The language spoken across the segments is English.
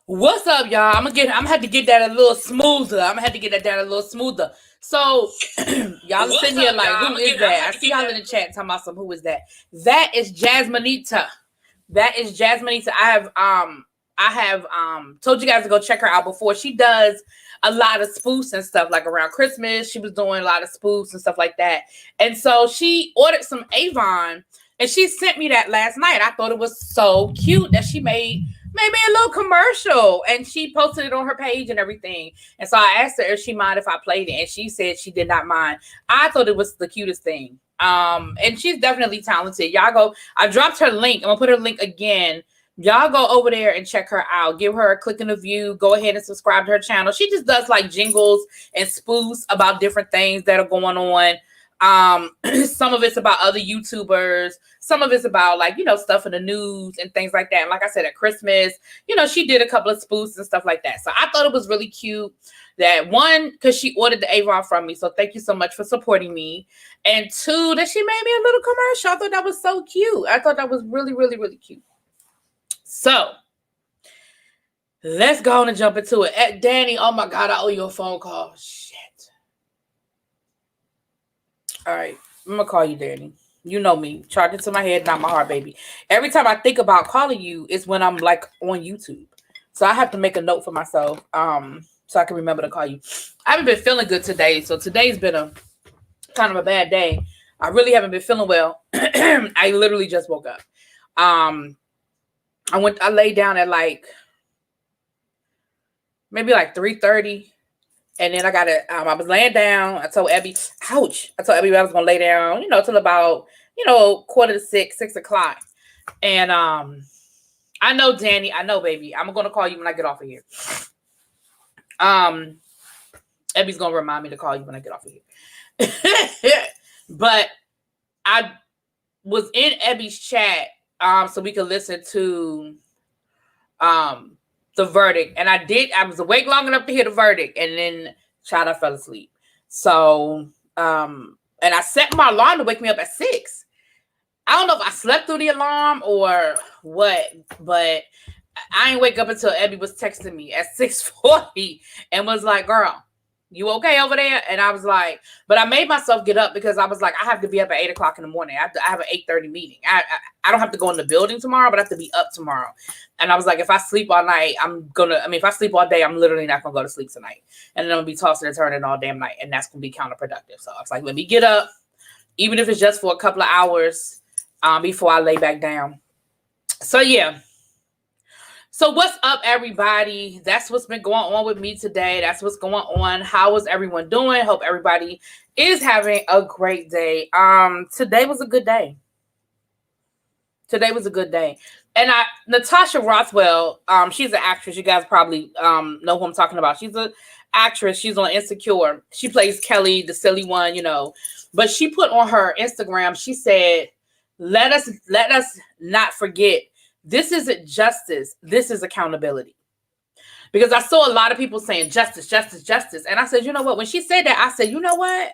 What's up, y'all? I'm gonna have to get that a little smoother. I'm gonna have to get that down a little smoother. So y'all are sitting here like, who is that? I see y'all in the chat talking about some who is that? That is Jasminita. That is Jasminita. I have told you guys to go check her out before. She does a lot of spoofs and stuff, like around Christmas. She was doing a lot of spoofs and stuff like that. And so she ordered some Avon and she sent me that last night. I thought it was so cute that she made maybe a little commercial and she posted it on her page and everything. And so I asked her if she mind if I played it, and she said she did not mind. I thought it was the cutest thing. And she's definitely talented. Y'all go, I dropped her link. I'm gonna put her link again. Y'all go over there and check her out. Give her a click and a view. Go ahead and subscribe to her channel. She just does like jingles and spoofs about different things that are going on. Some of it's about other YouTubers. Some of it's about like, stuff in the news and things like that. And like I said, at Christmas, she did a couple of spoofs and stuff like that. So I thought it was really cute. That one, because she ordered the Avon from me. So thank you so much for supporting me. And two, that she made me a little commercial. I thought that was so cute. I thought that was really, really, really cute. So let's go on and jump into it. Danny, oh my God, I owe you a phone call. Shit. All right, I'm gonna call you, Danny. You know me. Charge it to my head, not my heart, baby. Every time I think about calling you, it's when I'm like on YouTube. So I have to make a note for myself, so I can remember to call you. I haven't been feeling good today, so today's been a kind of a bad day. I really haven't been feeling well. I literally just woke up. I laid down at like maybe like 3:30. And then I was laying down. I told Abby, ouch. I told Abby I was going to lay down, till about, 5:45, 6 o'clock. And I know, Danny, I know, baby. I'm going to call you when I get off of here. Abby's going to remind me to call you when I get off of here. But I was in Abby's chat so we could listen to the verdict, and I was awake long enough to hear the verdict, and then I fell asleep. So and I set my alarm to wake me up at 6. I don't know if I slept through the alarm or what, but I didn't wake up until Abby was texting me at 6:40 and was like, girl, you okay over there? And I was like, but I made myself get up because I was like, I have to be up at 8 o'clock in the morning. I have an 8:30 meeting. I don't have to go in the building tomorrow, but I have to be up tomorrow. And I was like, if I sleep all night, if I sleep all day, I'm literally not going to go to sleep tonight. And then I'm going to be tossing and turning all damn night. And that's going to be counterproductive. So I was like, let me get up, even if it's just for a couple of hours before I lay back down. So yeah. So what's up, everybody? That's what's been going on with me today. That's what's going on. How is everyone doing? Hope everybody is having a great day. Today was a good day. And Natasha Rothwell, she's an actress. You guys probably know who I'm talking about. She's an actress. She's on Insecure. She plays Kelly, the silly one, But she put on her Instagram, she said, let us not forget, this isn't justice. This is accountability. Because I saw a lot of people saying justice, justice, justice. And I said, you know what? When she said that, I said, you know what?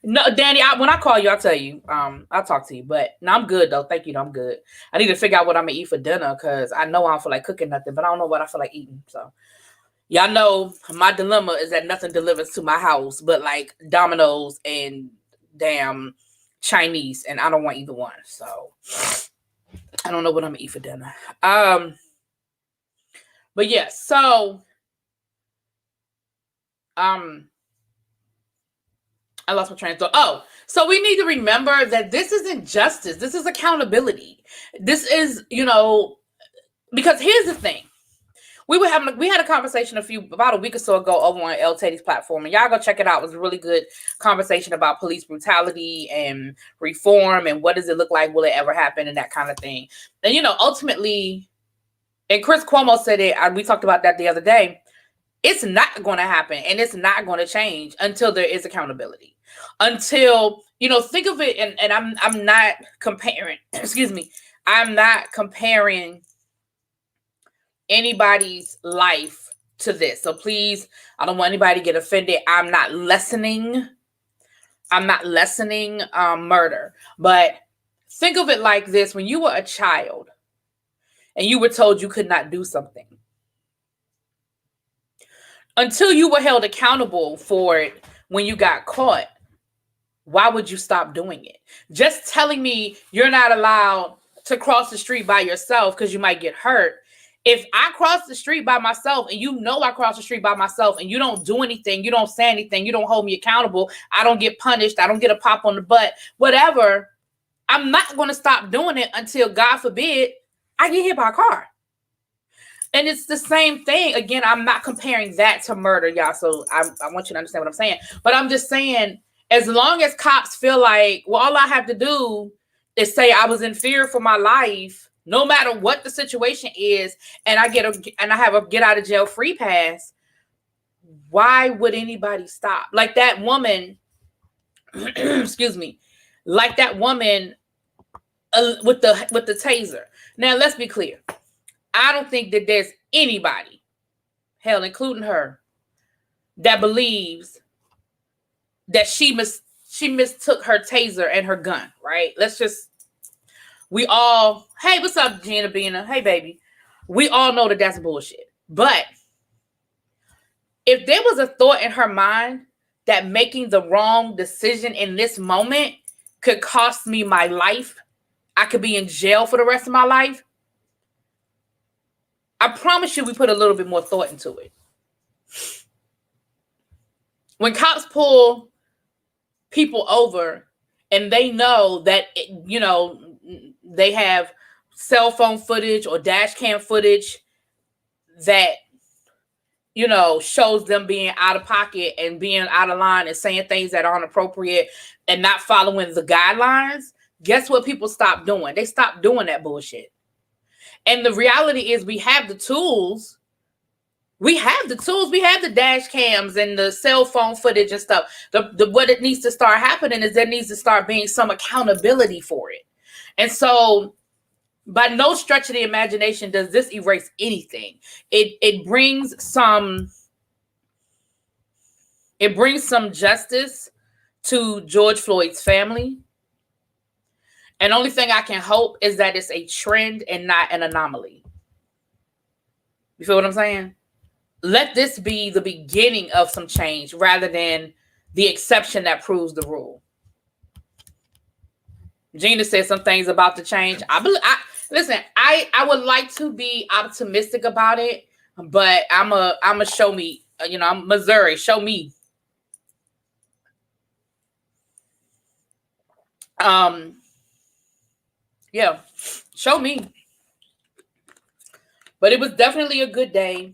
No, Danny, when I call you, I'll tell you. I'll talk to you. But no, I'm good, though. Thank you. No, I'm good. I need to figure out what I'm going to eat for dinner because I know I don't feel like cooking nothing, but I don't know what I feel like eating. So y'all know my dilemma is that nothing delivers to my house but like Domino's and damn Chinese. And I don't want either one. So I don't know what I'm gonna eat for dinner. But yeah, so I lost my train of thought. Oh, so we need to remember that this isn't justice. This is accountability. This is, because here's the thing. We had a conversation about a week or so ago over on El Teddy's platform, and y'all go check it out. It was a really good conversation about police brutality and reform and what does it look like, will it ever happen, and that kind of thing. And ultimately, and Chris Cuomo said it. We talked about that the other day. It's not going to happen, and it's not going to change until there is accountability. Until think of it, and I'm not comparing. Excuse me, I'm not comparing anybody's life to this. So please, I don't want anybody to get offended. I'm not lessening murder. But think of it like this. When you were a child and you were told you could not do something. Until you were held accountable for it when you got caught, why would you stop doing it? Just telling me you're not allowed to cross the street by yourself because you might get hurt. If I cross the street by myself and you know I cross the street by myself and you don't do anything, you don't say anything, you don't hold me accountable, I don't get punished, I don't get a pop on the butt, whatever, I'm not going to stop doing it until, God forbid, I get hit by a car. And it's the same thing. Again, I'm not comparing that to murder, y'all. So I want you to understand what I'm saying. But I'm just saying, as long as cops feel like, well, all I have to do is say I was in fear for my life, no matter what the situation is, and I have a get out of jail free pass, why would anybody stop? Like that woman, excuse me, like that woman with the taser. Now, let's be clear. I don't think that there's anybody, hell, including her, that believes that she mistook her taser and her gun, right? We all, hey, what's up, Gina Bina? Hey, baby. We all know that that's bullshit. But if there was a thought in her mind that making the wrong decision in this moment could cost me my life, I could be in jail for the rest of my life, I promise you we put a little bit more thought into it. When cops pull people over and they know that, they have cell phone footage or dash cam footage that, shows them being out of pocket and being out of line and saying things that aren't appropriate and not following the guidelines, guess what people stop doing? They stop doing that bullshit. And the reality is we have the tools. We have the dash cams and the cell phone footage and stuff. What it needs to start happening is there needs to start being some accountability for it. And so by no stretch of the imagination does this erase anything. It brings some justice to George Floyd's family. And the only thing I can hope is that it's a trend and not an anomaly. You feel what I'm saying? Let this be the beginning of some change rather than the exception that proves the rule. Gina said some things about the change. Listen, I would like to be optimistic about it, but I'm a show me. I'm Missouri. Show me. Yeah, show me. But it was definitely a good day.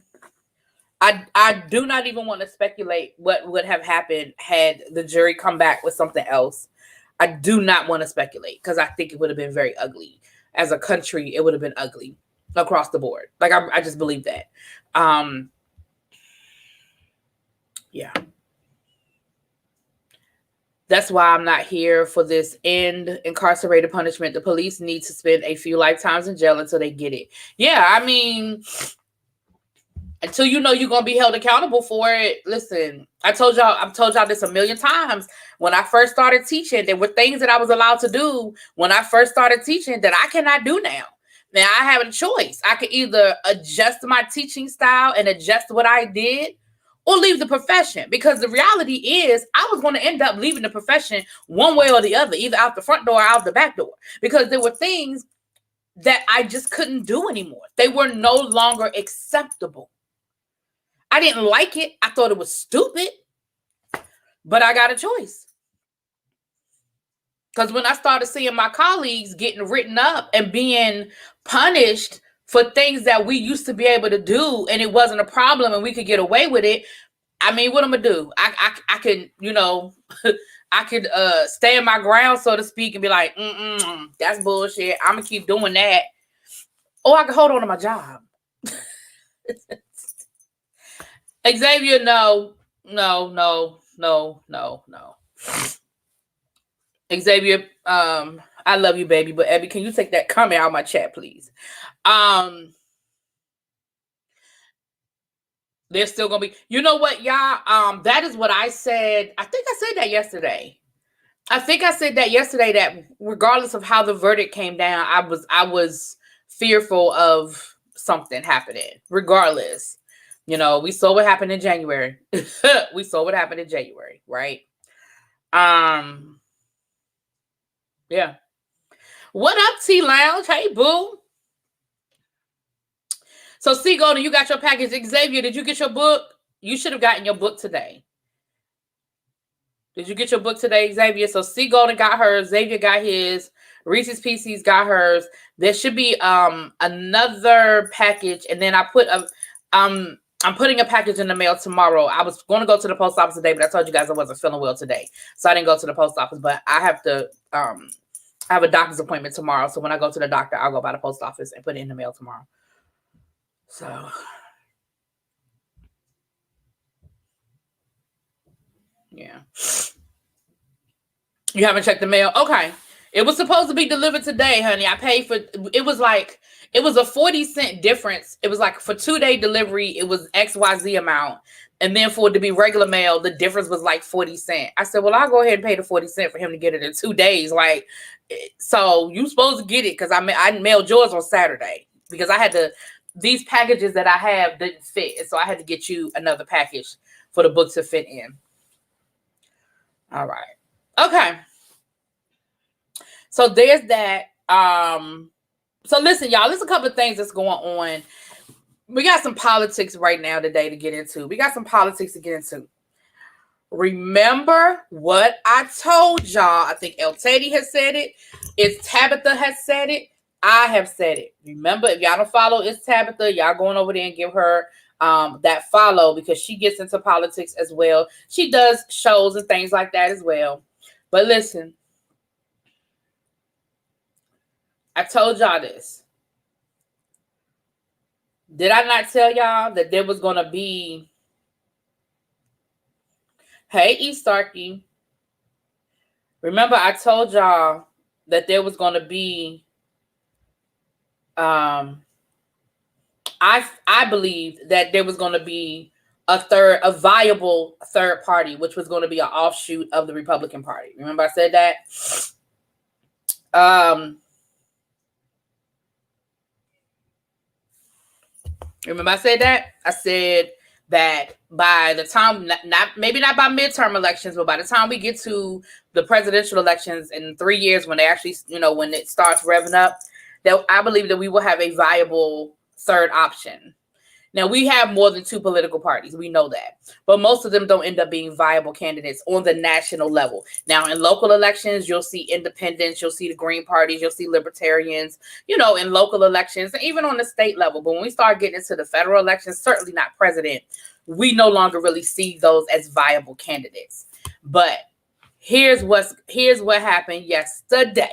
I do not even want to speculate what would have happened had the jury come back with something else. I do not want to speculate because I think it would have been very ugly. As a country, it would have been ugly across the board. Like, I just believe that. Yeah. That's why I'm not here for this end incarcerated punishment. The police need to spend a few lifetimes in jail until they get it. Yeah, I mean, until you're going to be held accountable for it. Listen, I've told y'all this a million times. When I first started teaching, there were things that I was allowed to do when I first started teaching that I cannot do now. Now I have a choice. I could either adjust my teaching style and adjust what I did, or leave the profession, because the reality is I was going to end up leaving the profession one way or the other, either out the front door or out the back door, because there were things that I just couldn't do anymore. They were no longer acceptable. I didn't like it. I thought it was stupid, but I got a choice. Because when I started seeing my colleagues getting written up and being punished for things that we used to be able to do, and it wasn't a problem and we could get away with it, I mean, what am I gonna do? I could, I could stand my ground, so to speak, and be like, that's bullshit. I'm gonna keep doing that. Or I could hold on to my job. Xavier, no. Xavier, I love you, baby, but Abby, can you take that comment out of my chat, please? There's still gonna be, you know what, y'all? That is what I said. I think I said that yesterday. That regardless of how the verdict came down, I was fearful of something happening. Regardless, you know, we saw what happened in January. We saw what happened in January, right? Yeah. What up, T Lounge? Hey, boo. So, C Golden, you got your package. Xavier, did you get your book? You should have gotten your book today. Did you get your book today, Xavier? So, C Golden got hers. Xavier got his. Reese's PCs got hers. There should be another package, and then I'm putting a package in the mail tomorrow. I was going to go to the post office today, but I told you guys I wasn't feeling well today, so I didn't go to the post office. But I have to. I have a doctor's appointment tomorrow, so when I go to the doctor, I'll go by the post office and put it in the mail tomorrow. So, yeah. You haven't checked the mail? Okay. It was supposed to be delivered today, honey. I paid for it was a 40-cent difference. It was like for 2-day delivery, it was XYZ amount. And then for it to be regular mail, the difference was like 40 cents. I said, well, I'll go ahead and pay the 40 cents for him to get it in 2 days. Like, so you supposed to get it because I mailed yours on Saturday because I had these packages that I have didn't fit. And so I had to get you another package for the book to fit in. All right. Okay. So there's that. So listen, y'all, there's a couple of things that's going on. We got some politics right now today to get into. Remember what I told y'all. I think El Teddy has said it. It's Tabitha has said it. I have said it. Remember, if y'all don't follow It's Tabitha, y'all going over there and give her that follow because she gets into politics as well. She does shows and things like that as well. But listen, I told y'all this. Did I not tell y'all that there was going to be... Hey, E. Starkey. Remember, I told y'all that there was going to be... I believed that there was going to be a viable third party, which was going to be an offshoot of the Republican Party. Remember I said that? Remember I said that? I said that by the time, maybe not by midterm elections, but by the time we get to the presidential elections in 3 years, when they actually, when it starts revving up, that I believe that we will have a viable third option. Now, we have more than 2 political parties. We know that. But most of them don't end up being viable candidates on the national level. Now, in local elections, you'll see independents. You'll see the Green parties. You'll see libertarians, in local elections, and even on the state level. But when we start getting into the federal elections, certainly not president, we no longer really see those as viable candidates. But here's what happened yesterday.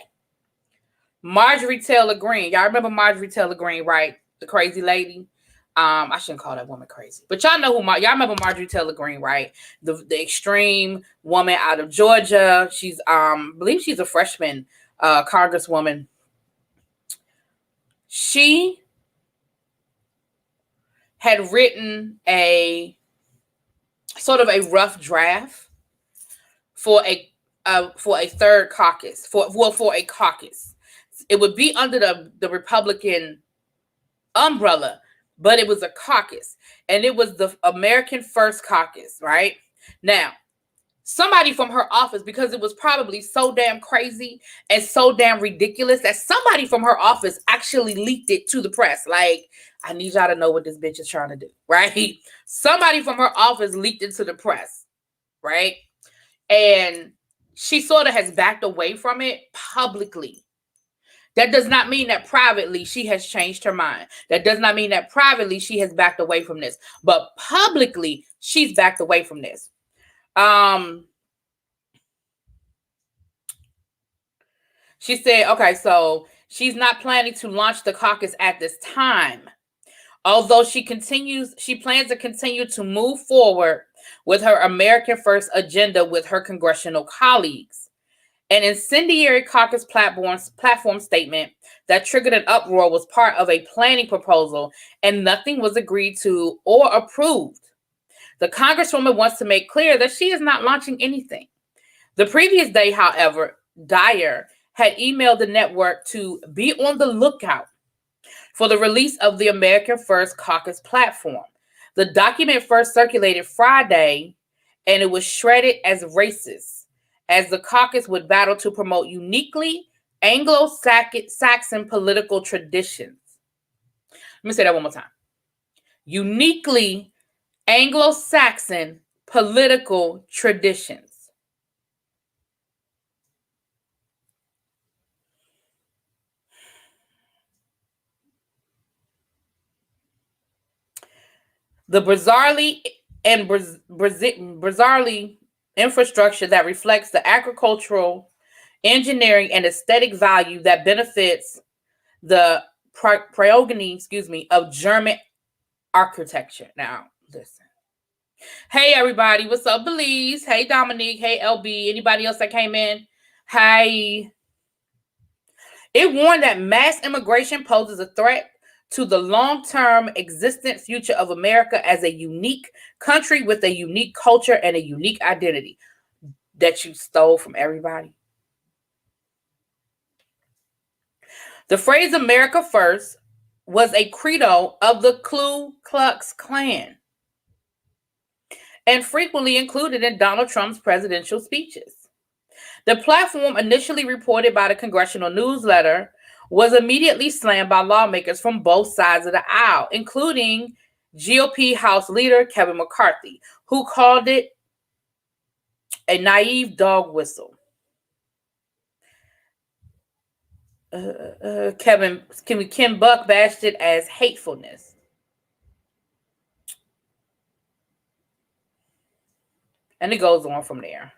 Marjorie Taylor Greene. Y'all remember Marjorie Taylor Greene, right? The crazy lady. I shouldn't call that woman crazy, but y'all know y'all remember Marjorie Taylor Greene, right? The extreme woman out of Georgia. She's I believe she's a freshman congresswoman. She had written a sort of a rough draft for a third caucus, for a caucus. It would be under the Republican umbrella, but it was a caucus, and it was the American First Caucus, right? Now, somebody from her office, because it was probably so damn crazy and so damn ridiculous, that somebody from her office actually leaked it to the press. Like, I need y'all to know what this bitch is trying to do, right? Somebody from her office leaked it to the press, right? And she sort of has backed away from it publicly. That does not mean that privately she has changed her mind. That does not mean that privately she has backed away from this. But publicly, she's backed away from this. She said, okay, so she's not planning to launch the caucus at this time. Although she plans to continue to move forward with her American First agenda with her congressional colleagues. An incendiary caucus platform statement that triggered an uproar was part of a planning proposal, and nothing was agreed to or approved. The Congresswoman wants to make clear that she is not launching anything. The previous day, however, Dyer had emailed the network to be on the lookout for the release of the America First Caucus platform. The document first circulated Friday, and it was shredded as racist, as the caucus would battle to promote uniquely Anglo-Saxon political traditions. Let me say that one more time. Uniquely Anglo-Saxon political traditions. The bizarrely infrastructure that reflects the agricultural, engineering, and aesthetic value that benefits the progeny, of German architecture. Now, listen. Hey, everybody. What's up, Belize? Hey, Dominique. Hey, LB. Anybody else that came in? Hey. It warned that mass immigration poses a threat to the long-term existent future of America as a unique country with a unique culture and a unique identity that you stole from everybody. The phrase America First was a credo of the Ku Klux Klan and frequently included in Donald Trump's presidential speeches. The platform, initially reported by the Congressional Newsletter, was immediately slammed by lawmakers from both sides of the aisle, including GOP House Leader Kevin McCarthy, who called it a naive dog whistle. Kim Buck bashed it as hatefulness. And it goes on from there.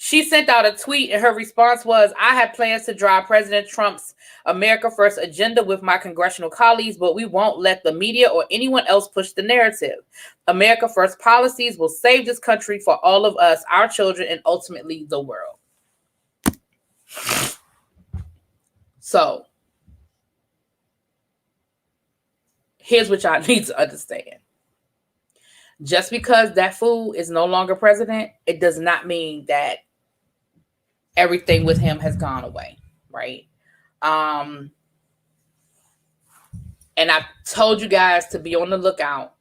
She sent out a tweet, and her response was, I have plans to drive President Trump's America First agenda with my congressional colleagues, but we won't let the media or anyone else push the narrative. America First policies will save this country for all of us, our children, and ultimately the world. So, here's what y'all need to understand. Just because that fool is no longer president, it does not mean that everything with him has gone away, right? And I told you guys to be on the lookout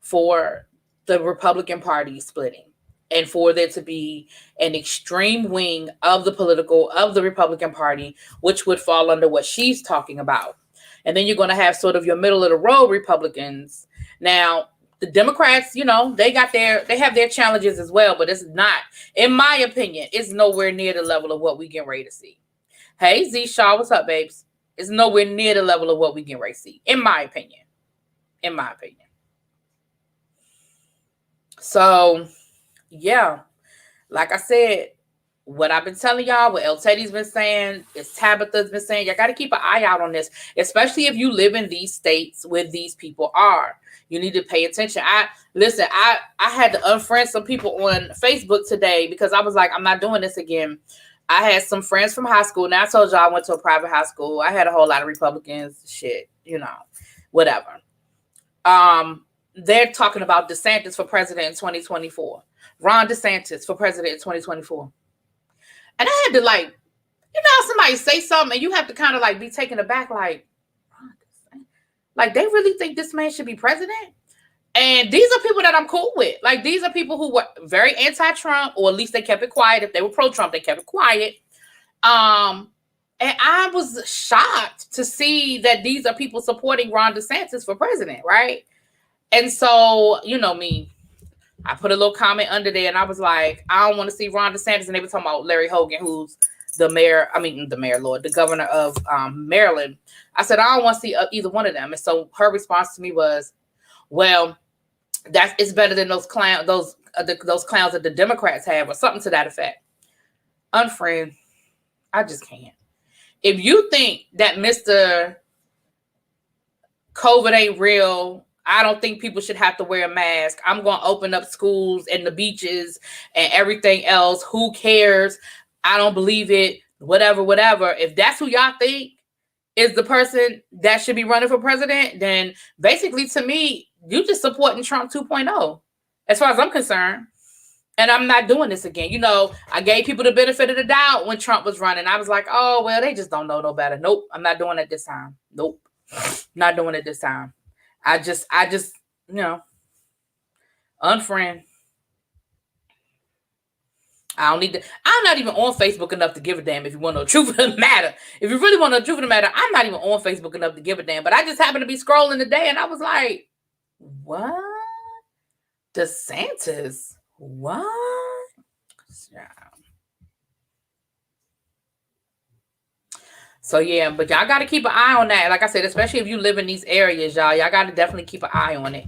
for the Republican Party splitting and for there to be an extreme wing of the Republican Party, which would fall under what she's talking about. And then you're going to have sort of your middle of the road Republicans. Now, the Democrats, they have their challenges as well, but it's not, in my opinion, it's nowhere near the level of what we get ready to see. Hey, Z Shaw, what's up, babes? It's nowhere near the level of what we get ready to see, in my opinion. So, yeah, like I said, what I've been telling y'all, what El Teddy's been saying, is Tabitha's been saying, y'all got to keep an eye out on this, especially if you live in these states where these people are. You need to pay attention. I had to unfriend some people on Facebook today because I was like, I'm not doing this again. I had some friends from high school. Now I told y'all I went to a private high school. I had a whole lot of Republicans, whatever. They're talking about DeSantis for president in 2024. Ron DeSantis for president in 2024. And I had to somebody say something and you have to kind of be taken aback, like they really think this man should be president? And these are people that I'm cool with. Like, these are people who were very anti-Trump, or at least they kept it quiet. If they were pro-Trump, they kept it quiet. And I was shocked to see that these are people supporting Ron DeSantis for president, right? And so, you know me, I put a little comment under there, and I was like, I don't want to see Ron DeSantis. And they were talking about Larry Hogan, who's the governor of Maryland. I said, I don't want to see either one of them. And so her response to me was, well, it's better than those clowns that the Democrats have, or something to that effect. Unfriend, I just can't. If you think that Mr. COVID ain't real, I don't think people should have to wear a mask. I'm going to open up schools and the beaches and everything else. Who cares? I don't believe it. Whatever. If that's who y'all think is the person that should be running for president, then basically, to me, you just supporting Trump 2.0, as far as I'm concerned. And I'm not doing this again. I gave people the benefit of the doubt when Trump was running. I was like, oh, well, they just don't know no better. Nope, I'm not doing it this time. Nope, not doing it this time. I just, unfriend. I don't need to. I'm not even on Facebook enough to give a damn if you want to know the truth of the matter. If you really want to know the truth of the matter, I'm not even on Facebook enough to give a damn. But I just happened to be scrolling today and I was like, what? DeSantis? What? Yeah. So yeah, but y'all got to keep an eye on that. Like I said, especially if you live in these areas, y'all got to definitely keep an eye on it.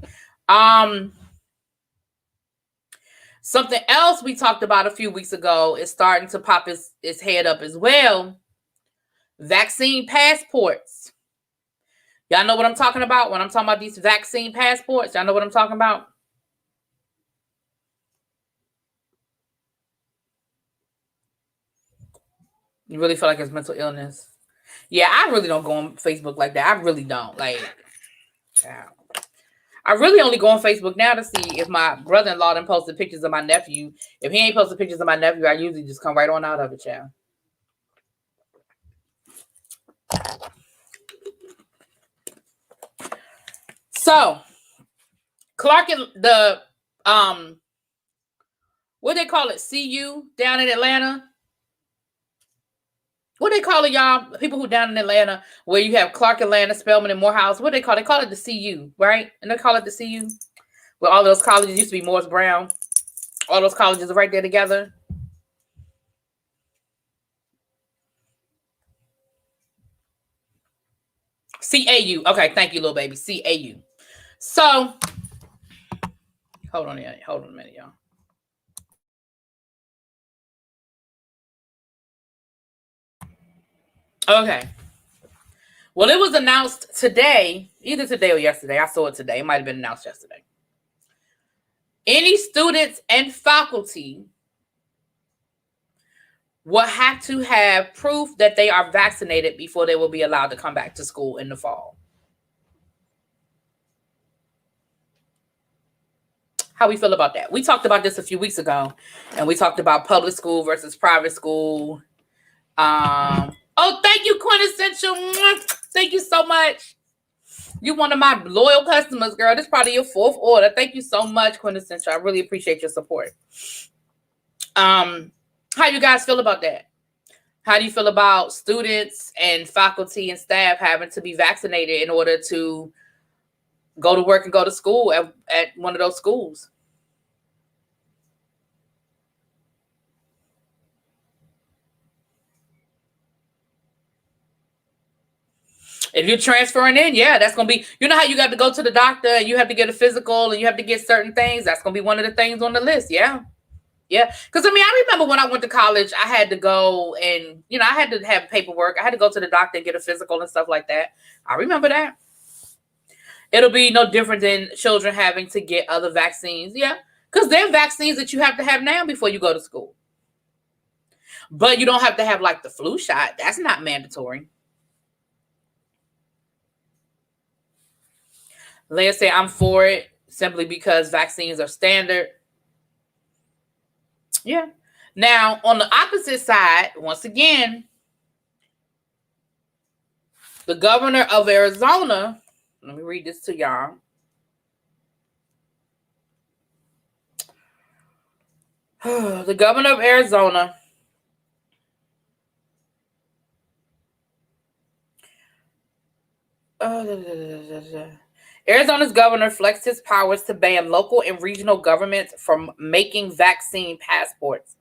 Something else we talked about a few weeks ago is starting to pop its head up as well. Vaccine passports. Y'all know what I'm talking about when I'm talking about these vaccine passports? Y'all know what I'm talking about? You really feel like it's mental illness? Yeah, I really don't go on Facebook like that. I really don't. I really only go on Facebook now to see if my brother-in-law done posted pictures of my nephew. If he ain't posted pictures of my nephew, I usually just come right on out of it, child. So, Clark and the what they call it, CU down in Atlanta. What they call it, y'all? People who down in Atlanta, where you have Clark, Atlanta, Spelman, and Morehouse. What they call it? They call it the CU, right? And they call it the CU. Where all those colleges used to be Morris Brown. All those colleges are right there together. CAU. Okay, thank you, little baby. CAU. So, hold on a minute, y'all. Okay. Well, it was announced today, either today or yesterday. I saw it today. It might have been announced yesterday. Any students and faculty will have to have proof that they are vaccinated before they will be allowed to come back to school in the fall. How we feel about that? We talked about this a few weeks ago, and we talked about public school versus private school. Oh, thank you, Quintessential. Thank you so much. You're one of my loyal customers, girl. This is probably your fourth order. Thank you so much, Quintessential. I really appreciate your support. How you guys feel about that? How do you feel about students and faculty and staff having to be vaccinated in order to go to work and go to school at one of those schools? If you're transferring in, yeah, that's going to be, you know how you got to go to the doctor and you have to get a physical and you have to get certain things. That's going to be one of the things on the list. Yeah. Yeah. Because, I remember when I went to college, I had to go and, I had to have paperwork. I had to go to the doctor and get a physical and stuff like that. I remember that. It'll be no different than children having to get other vaccines. Yeah. Because there are vaccines that you have to have now before you go to school. But you don't have to have like the flu shot. That's not mandatory. Let's say I'm for it simply because vaccines are standard. Yeah. Now, on the opposite side, once again, the governor of Arizona, let me read this to y'all. The governor of Arizona Arizona's governor flexed his powers to ban local and regional governments from making vaccine passports.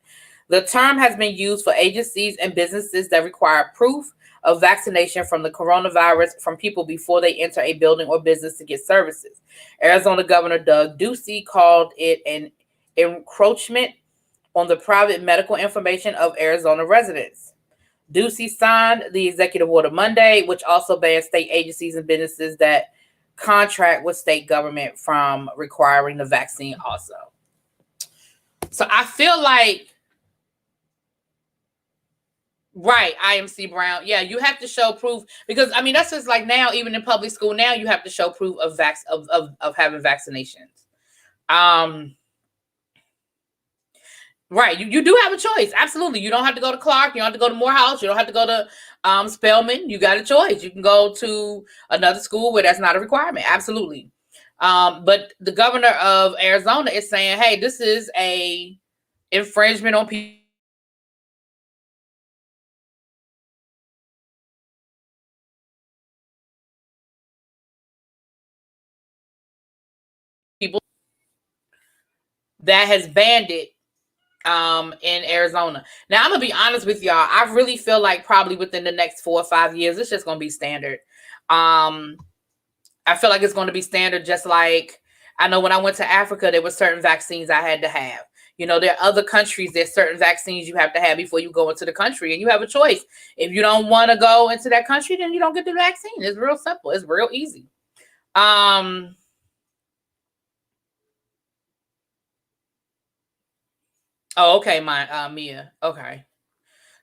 The term has been used for agencies and businesses that require proof of vaccination from the coronavirus from people before they enter a building or business to get services. Arizona Governor Doug Ducey called it an encroachment on the private medical information of Arizona residents. Ducey signed the executive order Monday, which also bans state agencies and businesses that contract with state government from requiring the vaccine also. So I feel like, right, IMC Brown. Yeah, you have to show proof because that's just like now, even in public school now, you have to show proof of having vaccinations. Right. You do have a choice. Absolutely. You don't have to go to Clark. You don't have to go to Morehouse. You don't have to go to Spelman. You got a choice. You can go to another school where that's not a requirement. Absolutely. But the governor of Arizona is saying, hey, this is a infringement on people. That has banned it in Arizona. Now I'm gonna be honest with y'all. I really feel like probably within the next 4 or 5 years, it's just gonna be standard. I feel like it's gonna be standard, just like I know when I went to Africa, there were certain vaccines I had to have. You know, there are other countries, there's certain vaccines you have to have before you go into the country, and you have a choice. If you don't want to go into that country, then you don't get the vaccine. It's real simple. It's real easy. Oh, okay, my Mia. Okay.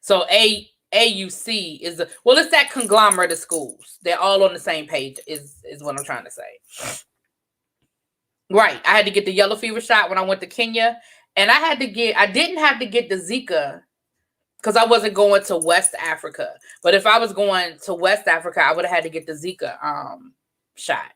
So AUC is it's that conglomerate of schools. They're all on the same page, is what I'm trying to say. Right. I had to get the yellow fever shot when I went to Kenya. And I didn't have to get the Zika because I wasn't going to West Africa. But if I was going to West Africa, I would have had to get the Zika shot.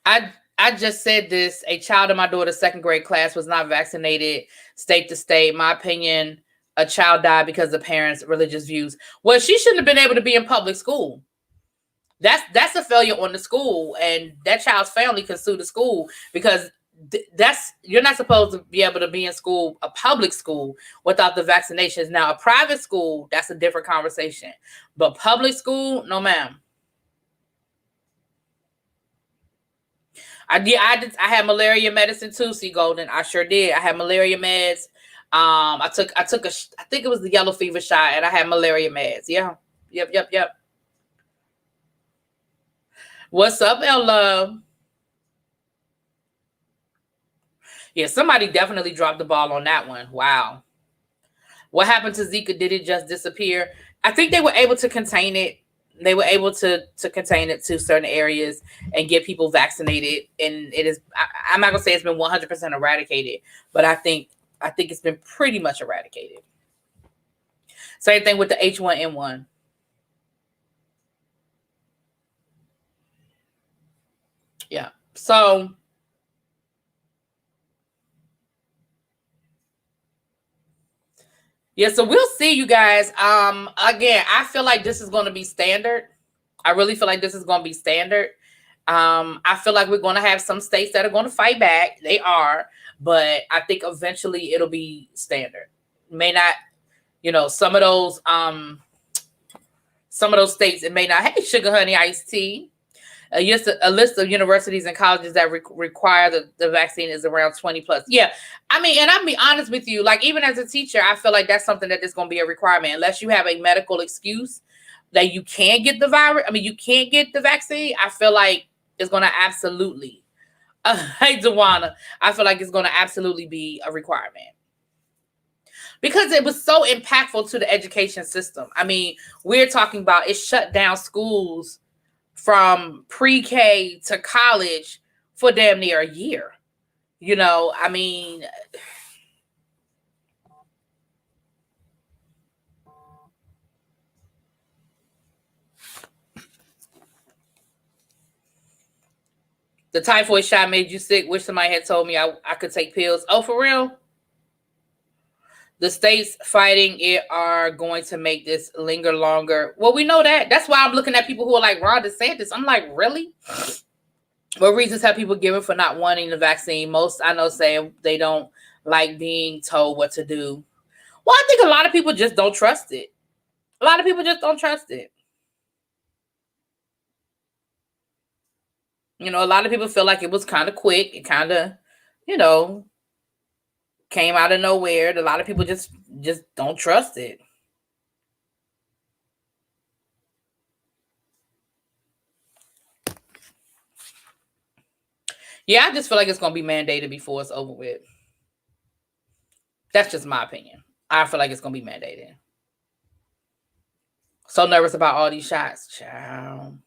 I just said this. A child in my daughter's second grade class was not vaccinated state to state. My opinion, a child died because of parents' religious views. Well, she shouldn't have been able to be in public school. That's a failure on the school, and that child's family can sue the school because you're not supposed to be able to be in school, a public school, without the vaccinations. Now, a private school, that's a different conversation, but public school, no, ma'am. I had malaria medicine too. See, Golden, I sure did. I had malaria meds. I took I think it was the yellow fever shot, and I had malaria meds. Yeah, yep. What's up, L Love? Yeah, somebody definitely dropped the ball on that one. Wow. What happened to Zika? Did it just disappear? I think they were able to contain it. They were able to contain it to certain areas and get people vaccinated. And it is, I'm not gonna say it's been 100% eradicated, but I think it's been pretty much eradicated. Same thing with the H1N1. Yeah. So yeah, so we'll see, you guys. Again, I feel like this is going to be standard. I really feel like this is going to be standard. I feel like we're going to have some states that are going to fight back. They are, but I think eventually it'll be standard. May not, some of those states, it may not. Hey, sugar honey iced tea. A list of universities and colleges that require the vaccine is around 20 plus. Yeah. I mean, and I'll be honest with you, like even as a teacher, I feel like that's something that is going to be a requirement unless you have a medical excuse that you can't get the virus. I mean, you can't get the vaccine. I feel like it's going to absolutely, hey, Dewana, I feel like it's going to absolutely be a requirement. Because it was so impactful to the education system. I mean, we're talking about it shut down schools from pre-K to college for damn near a year. I mean, the typhoid shot made you sick. Wish somebody had told me I could take pills. Oh, for real? The states fighting it are going to make this linger longer. Well, we know that. That's why I'm looking at people who are like Ron DeSantis. I'm like, really? What reasons have people given for not wanting the vaccine? Most I know say they don't like being told what to do. Well, I think a lot of people just don't trust it. A lot of people just don't trust it. A lot of people feel like it was kind of quick. It kind of, came out of nowhere. A lot of people just don't trust it. Yeah, I just feel like it's going to be mandated before it's over with. That's just my opinion. I feel like it's going to be mandated. So nervous about all these shots. Child.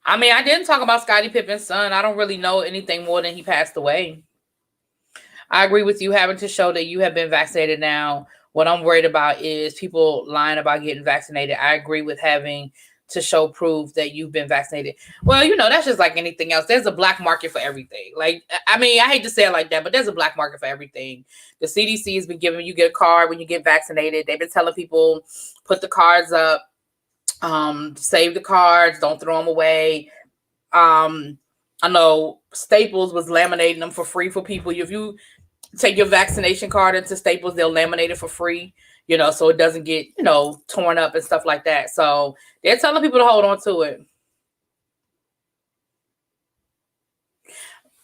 I mean, I didn't talk about Scottie Pippen's son. I don't really know anything more than he passed away. I agree with you having to show that you have been vaccinated now. What I'm worried about is people lying about getting vaccinated. I agree with having to show proof that you've been vaccinated. Well, that's just like anything else. There's a black market for everything. Like, I mean, I hate to say it like that, but there's a black market for everything. The CDC has been giving you get a card when you get vaccinated. They've been telling people, put the cards up, save the cards, don't throw them away. I know Staples was laminating them for free for people. If you take your vaccination card into Staples, they'll laminate it for free, so it doesn't get, torn up and stuff like that. So they're telling people to hold on to it.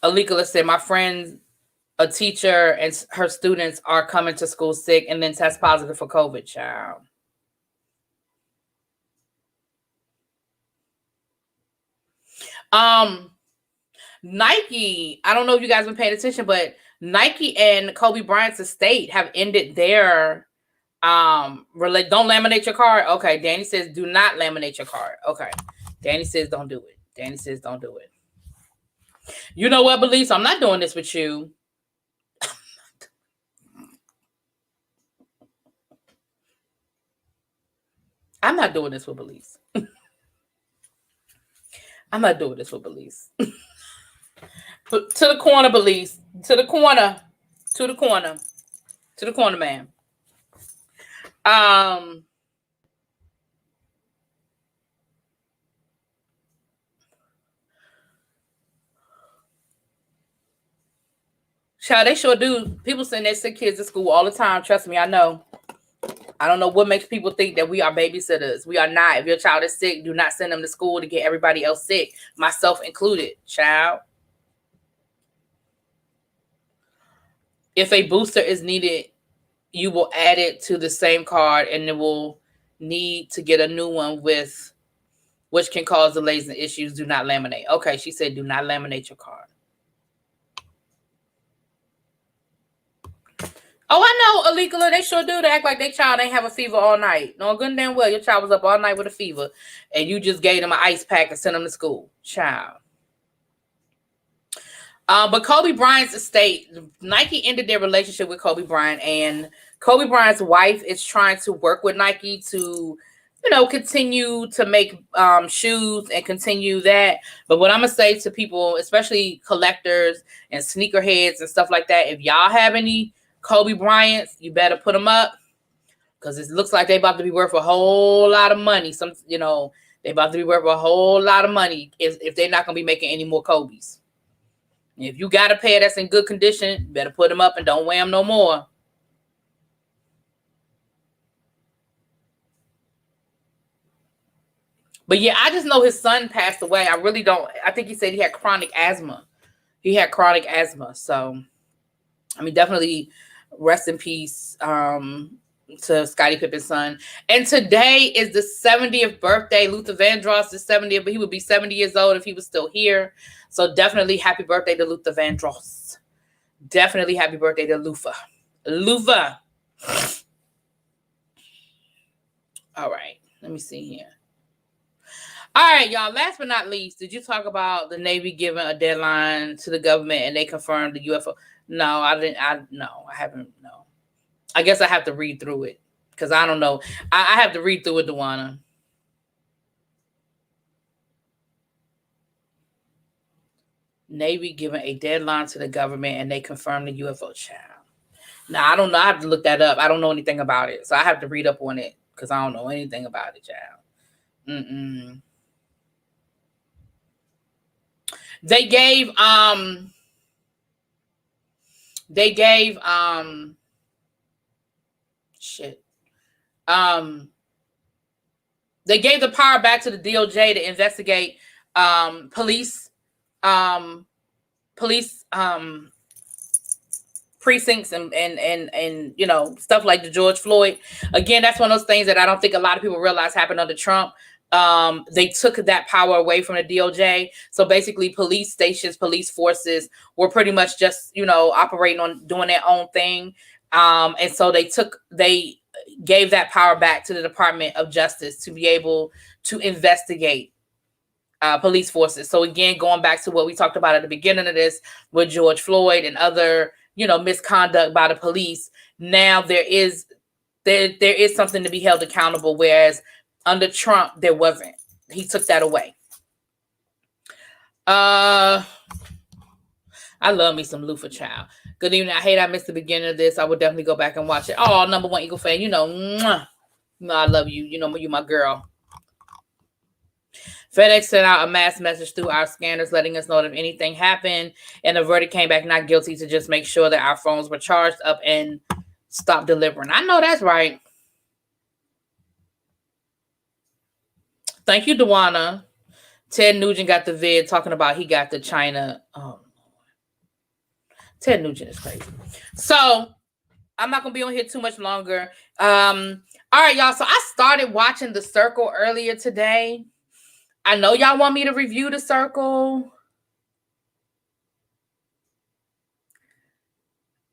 Alikala said, my friend, a teacher, and her students are coming to school sick and then test positive for COVID, child. Nike, I don't know if you guys been paying attention, but Nike and Kobe Bryant's estate have ended their don't laminate your card. Okay, Danny says do not laminate your card. Okay, Danny says don't do it. Danny says don't do it. You know what, Belize? I'm not doing this with you. I'm not doing this with Belize. I'm not doing this with Belize. To the corner, Belize. To the corner. To the corner. To the corner, man. Child, they sure do. People send their sick kids to school all the time. Trust me, I know. I don't know what makes people think that we are babysitters. We are not. If your child is sick, do not send them to school to get everybody else sick, myself included, child. If a booster is needed, you will add it to the same card and it will need to get a new one which can cause delays and issues. Do not laminate. Okay, she said do not laminate your card. Oh, I know, Alikala, they sure do. They act like their child ain't have a fever all night. No, good and damn well, your child was up all night with a fever, and you just gave them an ice pack and sent them to school. Child. But Kobe Bryant's estate, Nike ended their relationship with Kobe Bryant, and Kobe Bryant's wife is trying to work with Nike to, continue to make shoes and continue that. But what I'm going to say to people, especially collectors and sneakerheads and stuff like that, if y'all have any Kobe Bryant's, you better put them up because it looks like they about to be worth a whole lot of money. They about to be worth a whole lot of money if they're not going to be making any more Kobe's. If you got a pair that's in good condition, better put them up and don't wear them no more. But yeah, I just know his son passed away. I really don't. I think he said he had chronic asthma. So, I mean, definitely rest in peace to Scottie Pippen's son. And today is the 70th birthday. Luther Vandross is 70th, but he would be 70 years old if he was still here. So definitely happy birthday to Luther Vandross. Definitely happy birthday to Luther. All right. Let me see here. All right, y'all. Last but not least, did you talk about the Navy giving a deadline to the government and they confirmed the UFO? No, I didn't. I haven't. No. I guess I have to read through it because I don't know. I have to read through it, Dewana. Navy giving a deadline to the government and they confirmed the UFO, child. Now, I don't know. I have to look that up. I don't know anything about it. So I have to read up on it because I don't know anything about it, child. They gave they gave the power back to the DOJ to investigate police precincts and stuff like the George Floyd. Again, that's one of those things that I don't think a lot of people realize happened under Trump. They took that power away from the DOJ. So basically police stations, police forces were pretty much just, operating on doing their own thing. And so they gave that power back to the Department of Justice to be able to investigate police forces. So again, going back to what we talked about at the beginning of this with George Floyd and other, misconduct by the police. Now there is something to be held accountable, whereas under Trump there wasn't. He took that away. I love me some Lufa Child. Good evening. I hate I missed the beginning of this. I would definitely go back and watch it. Oh, number one Eagle fan. Mwah. I love you. You my girl. FedEx sent out a mass message through our scanners letting us know that if anything happened and the verdict came back not guilty, to just make sure that our phones were charged up and stop delivering. I know that's right. Thank you, Dewana. Ted Nugent got the vid talking about he got the China. Oh, Ted Nugent is crazy. So I'm not gonna be on here too much longer. All right, y'all. So I started watching The Circle earlier today. I know y'all want me to review The Circle.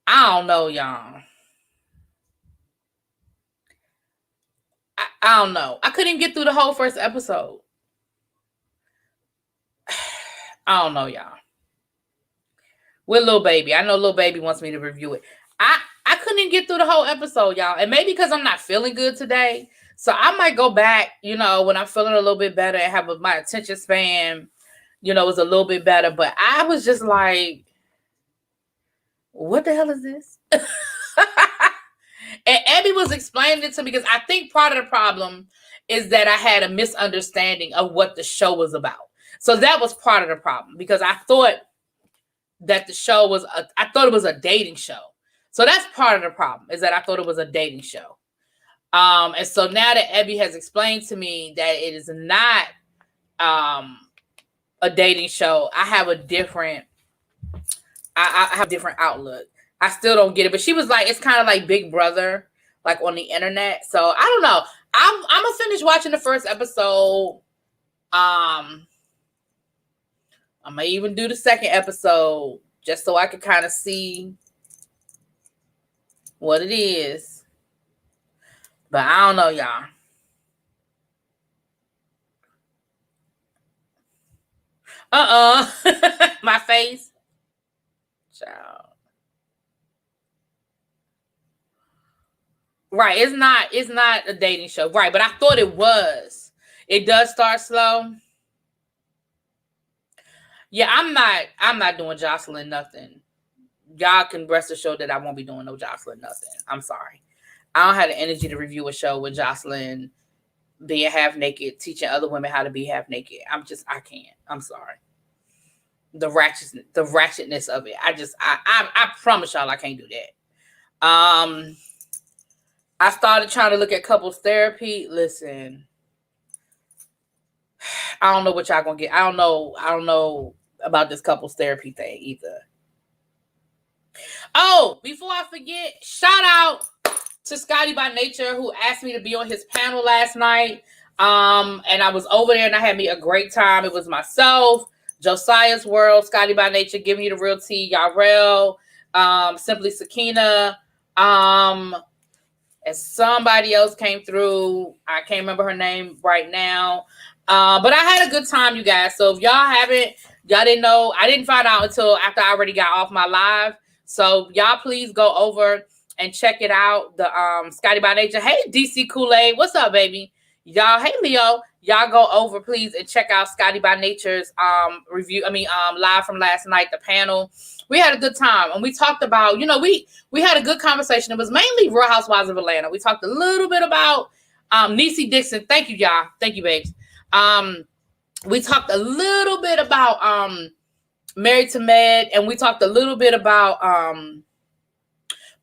I don't know, y'all. I don't know. I couldn't even get through the whole first episode. I don't know, y'all. With Lil Baby. I know Lil Baby wants me to review it. I couldn't even get through the whole episode, y'all. And maybe because I'm not feeling good today. So I might go back, when I'm feeling a little bit better and have my attention span, is a little bit better. But I was just like, what the hell is this? And Abby was explaining it to me because I think part of the problem is that I had a misunderstanding of what the show was about. So that was part of the problem because I thought that the show was, I thought it was a dating show. So that's part of the problem is that I thought it was a dating show. And so now that Abby has explained to me that it is not a dating show, I have a different, I have a different outlook. I still don't get it, but she was like, it's kind of like Big Brother, like on the internet. So I don't know. I'm gonna finish watching the first episode. I may even do the second episode just so I can kind of see what it is. But I don't know, y'all. My face. Child. Right. It's not a dating show. Right. But I thought it was. It does start slow. Yeah, I'm not doing Jocelyn nothing. Y'all can rest assured that I won't be doing no Jocelyn nothing. I'm sorry. I don't have the energy to review a show with Jocelyn being half naked, teaching other women how to be half naked. I can't. I'm sorry. The ratchetness of it. I promise y'all I can't do that. I started trying to look at couples therapy. Listen, I don't know what y'all gonna get. I don't know about this couples therapy thing either. Oh, before I forget, shout out to Scotty by Nature who asked me to be on his panel last night. And I was over there and I had me a great time. It was myself, Josiah's World, Scotty by Nature, Giving You the Real Tea, Yarrell, Simply Sakina, and somebody else came through. I can't remember her name right now. But I had a good time, you guys. So if y'all didn't know, I didn't find out until after I already got off my live. So y'all please go over and check it out. The Scotty by Nature. Hey, DC Kool-Aid. What's up, baby? Y'all, hey Leo. Y'all go over, please, and check out Scotty by Nature's review. Live from last night, the panel. We had a good time. And we talked about, we had a good conversation. It was mainly Real Housewives of Atlanta. We talked a little bit about Niecy Dixon. Thank you, y'all. Thank you, babes. We talked a little bit about Married to Med, and we talked a little bit about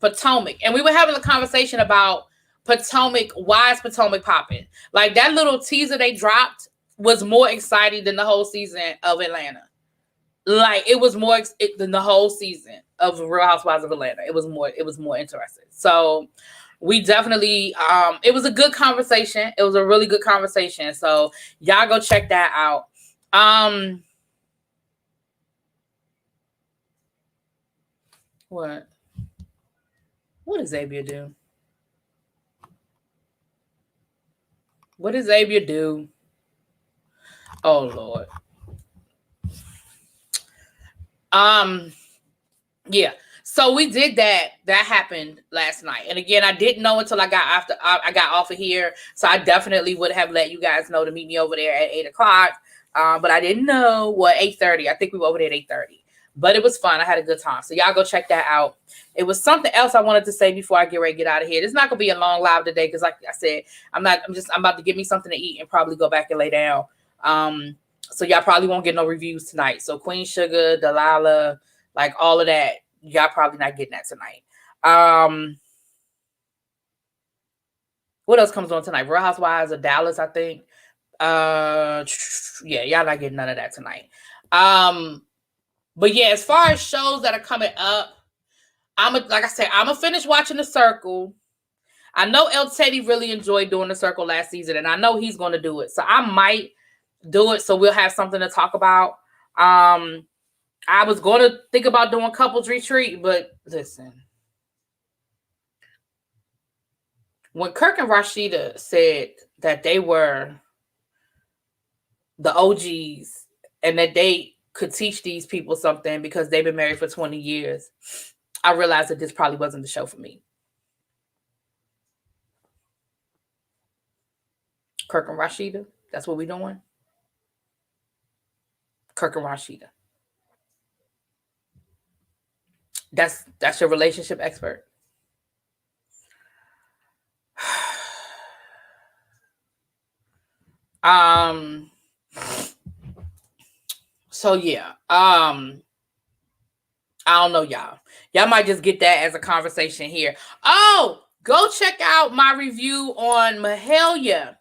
Potomac. And we were having a conversation about Potomac. Why is Potomac popping? Like that little teaser they dropped was more exciting than the whole season of Atlanta. Like it was more than the whole season of Real Housewives of Atlanta. It was more interesting. So we definitely, it was a good conversation. It was a really good conversation. So y'all go check that out. What does Xavier do? What does Xavier do? Oh Lord. Yeah. So we did that. That happened last night. And again, I didn't know until I got off of here. So I definitely would have let you guys know to meet me over there at 8:00. But I didn't know 8:30. I think we were over there at 8:30. But it was fun. I had a good time. So y'all go check that out. It was something else I wanted to say before I get ready to get out of here. It's not gonna be a long live today because, like I said, I'm about to get me something to eat and probably go back and lay down. So y'all probably won't get no reviews tonight. So Queen Sugar, Delilah, like all of that, y'all probably not getting that tonight. What else comes on tonight? Real Housewives of Dallas, I think. Yeah, y'all not getting none of that tonight. But yeah, as far as shows that are coming up, like I said, I'm gonna finish watching The Circle. I know El Teddy really enjoyed doing The Circle last season, and I know he's gonna do it. So I might do it so we'll have something to talk about. I was going to think about doing couples retreat, but listen. When Kirk and Rashida said that they were the OGs and that they could teach these people something because they've been married for 20 years, I realized that this probably wasn't the show for me. Kirk and Rashida, that's what we're doing. Kirk and Rashida. That's your relationship expert. So yeah. I don't know, y'all. Y'all might just get that as a conversation here. Oh, go check out my review on Mahalia.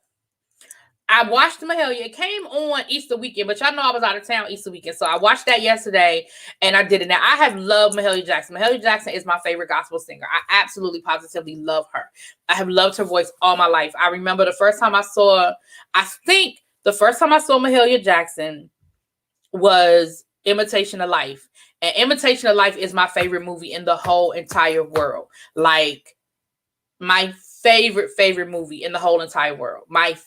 I watched Mahalia. It came on Easter weekend, but y'all know I was out of town Easter weekend. So I watched that yesterday and I did it. Now, I have loved Mahalia Jackson. Mahalia Jackson is my favorite gospel singer. I absolutely, positively love her. I have loved her voice all my life. I remember the first time I saw Mahalia Jackson was Imitation of Life. And Imitation of Life is my favorite movie in the whole entire world. Like, my favorite movie in the whole entire world. My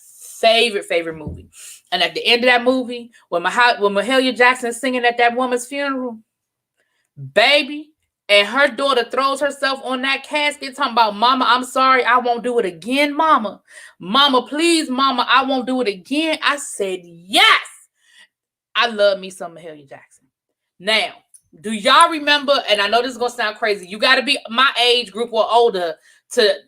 favorite movie. And at the end of that movie, when Mahalia Jackson is singing at that woman's funeral, baby, and her daughter throws herself on that casket talking about, "Mama, I'm sorry, I won't do it again, Mama. Mama, please, Mama, I won't do it again." I said, yes. I love me some Mahalia Jackson. Now, do y'all remember, and I know this is going to sound crazy, you got to be my age group or older to